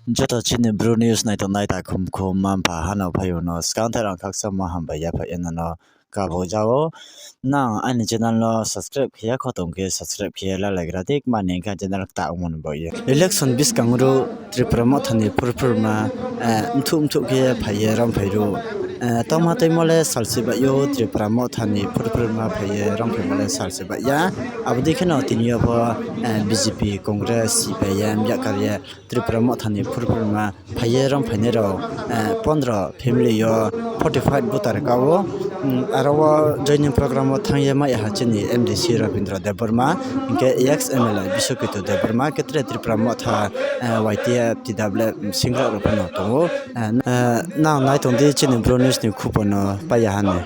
Jota chini bro news nai to nai ta khum khum man pa hano phayo no scounter ang khak sam ma ham ba ya pha en no ka bo jao na ani channel no subscribe khia khotong ke subscribe khia la la gratik mane ka channel ta mon bo ye election bis kangro tripura ma thani purpur ma thum thu ke phaye ram phairu toma taimole salsi ba yo tripura ma thani purpur ma phaye ram phaiole salsi ba ya abdi khano tinyo bo BJP Congress CPM ya karya Tripura ma thani purpurma phaye ram phaine ro 15 family yo 45 butar kawo arawa joining program thangye ma ya chini MDC Ravindra Debarma inke XML Bishokito Debarma ketre Tripura ma tha YTF TW singra ropano to na nai tongdi chini brownies ni khupono paya hane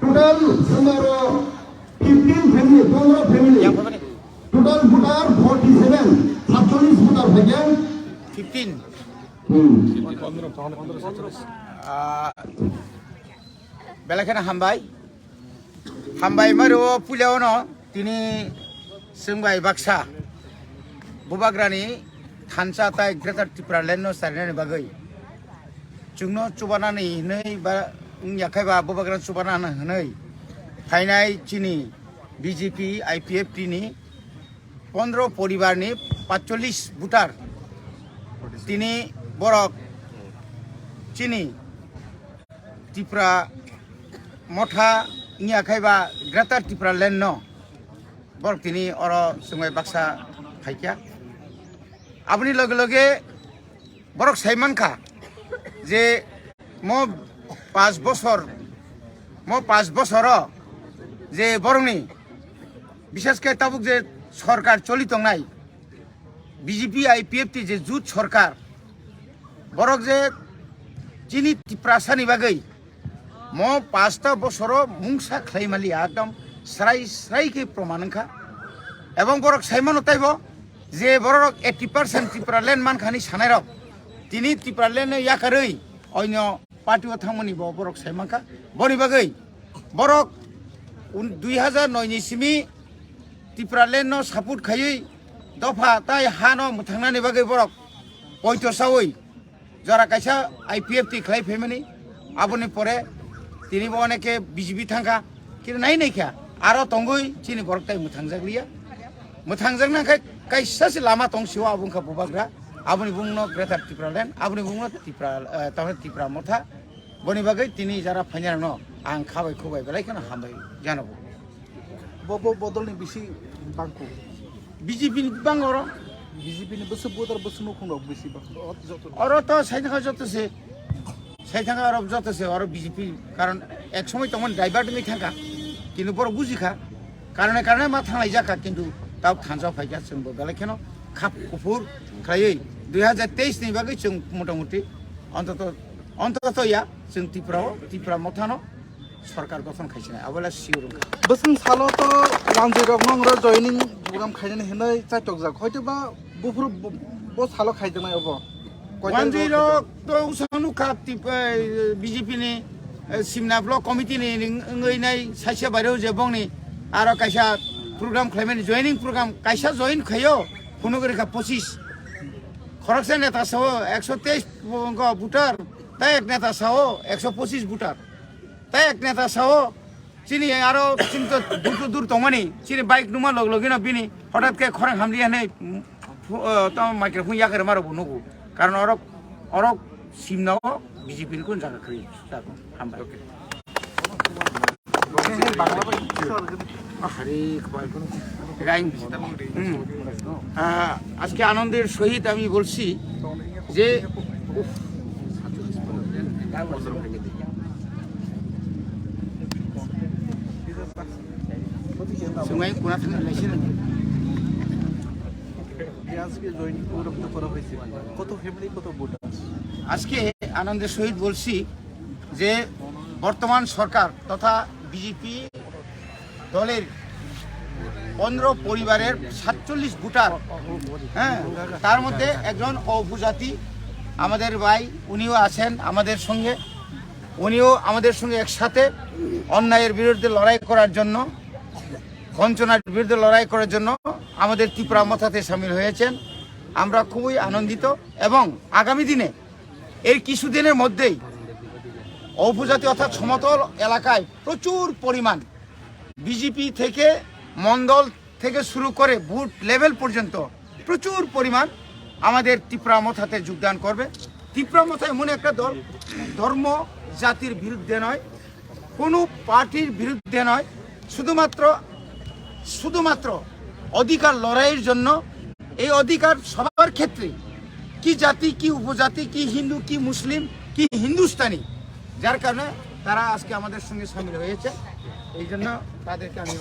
total sumaro 15 family, 15 family. Total voter 47, 47 voter bhajan 15. Belakana hambai maro puliaono tini sungbai baksa bubagrani thansa tai Greater Tripura Lenno sarene bagai chungno chubanani nei ba yakhaiba bubagrani chubanana nei फाइनाई चीनी BJP IPF नी 15 परिवार नी 45 voter तिनी बरक चीनी त्रिपुरा मठा इया खाइबा greater Tripura land न बरक तिनी और सुंगाई बाक्सा खाइया अपनी लगे लगे बरक साइमान खा जे मो 5 बছর যে বরংনি বিশেষ করে তাবুক যে সরকার চলিত নাই বিজেপি আইপিএফটি যে জুট সরকার বরক যে চিনি ত্রিপুরাসানি বাগৈ ম 5টা বছর মুংসা খাইমালি একদম স্রাইকে প্রমাণখা এবং বরক সাইমন তাইব যে বরক 80% ত্রিপুরা ল্যান্ড মানখানি সানাইরক তিনি ত্রিপুরা ল্যান্ড ইয়াকারৈ অন্য পার্টিও থামনি বরক সাইমানখা বনি বাগৈ বরক 2009 नि सिमी त्रिपुरा लैंड नो सापुट खायै दफा ताई हानो मुथांनानि बागै बरक पयतसावै जरा कायसा आईपीएफ टी खाय फेमिनि आबनि परे तिनि बनेके बीजेपी थांखा कि नाय नायखा आरो तंगै चिनि बरक ताई मुथांजागलिया मुथांजागना कायसासि लामा तंसिवा आबुंखा बुबाग्रा आबनि बुंनो ग्रेटर त्रिपुरा लैंड आबनि बुंनो त्रिपुरा मथा बनि बागै तिनि जरा फाइनाल न आं खाबाय खुबाय बेलायखौनो हामबाय जानांगौ बबो बदलनि बिसि बांको बीजेपी नि बांगर बीजेपी नि बसु बोदर बसु नखुंग बिसि बांको और तो साइथांगा जतसे साइथांगा और जतसे और बीजेपी कारण एक समय तमन डाइभार्ट में थांगा किन्तु बर बुजिखा कारण मा थांनाय जाखा किन्तु ताव थांजा फाइगा जों बेलायखौनो खाप कुफुर खायै 2023 नि बागै जों मोटामोटी अंतत या जों त्रिपुरा मथानो सरकार गठन खाइसिना अबला सिउर बसं सालो तो रामजेरक नंगरो जॉइनिंग प्रोग्राम खाइने हेनै चाटक जा खयतबा बुफुर बो सालो खाइदनाय अब रामजेरक तो उसानु खाप बीजेपी नि सिमना ब्लक कमिटि नि ngैनाय साइसा बायरो जेबंनि आरो कायसा प्रोग्राम खाइमेन जॉइनिंग प्रोग्राम कायसा जॉइन खायो फुनुगरिखा 25 खरकसे नेता सो 123 को भोटार ताय एक नेता सो 125 भोटार ताय एक नेता सो चिनी आरो चिंतो दूर तमानी चिनी बाइक नुमा लगलगिना बिनी हठात के खरं हामलिया नै तो माइक्रोफोन याकर मारो बनुगु कारण और सिमनाव बीजेपी को जागा खरि जागो हामबाय ओके बांग्ला बाय हरि खबाय আজকে আনন্দের সহিত আমি বলছি যে আজকে আনন্দের সহিত বলছি যে বর্তমান সরকার তথা বিজেপি দলের 15 পরিবারের 47 ভোটার, হ্যাঁ, তার মধ্যে একজন উপজাতি আমাদের ভাই, উনিও আছেন আমাদের সঙ্গে। উনিও আমাদের সঙ্গে একসাথে অন্যায়ের বিরুদ্ধে লড়াই করার জন্য, বঞ্চনার বিরুদ্ধে লড়াই করার জন্য আমাদের ত্রিপুরা মথাতে সামিল হয়েছেন। আমরা খুবই আনন্দিত এবং আগামী দিনে এর কিছুদিনের মধ্যেই উপজাতি অর্থাৎ সমতল এলাকায় প্রচুর পরিমাণ বিজেপি থেকে মণ্ডল থেকে শুরু করে বুথ লেভেল পর্যন্ত প্রচুর পরিমাণ আমাদের ত্রিপুরা মথাতে যোগদান করবে। ত্রিপুরা মথা এমন একটা দল, ধর্ম জাতির বিরুদ্ধে নয়, কোনো পার্টির বিরুদ্ধে নয়, শুধুমাত্র অধিকার লড়াইয়ের জন্য। এই অধিকার সবার ক্ষেত্রে, কি জাতি, কি উপজাতি, কি হিন্দু, কি মুসলিম, কি হিন্দুস্তানি, যার কারণে তারা আজকে আমাদের সঙ্গে সামিল হয়েছে। এই জন্য তাদেরকে আমি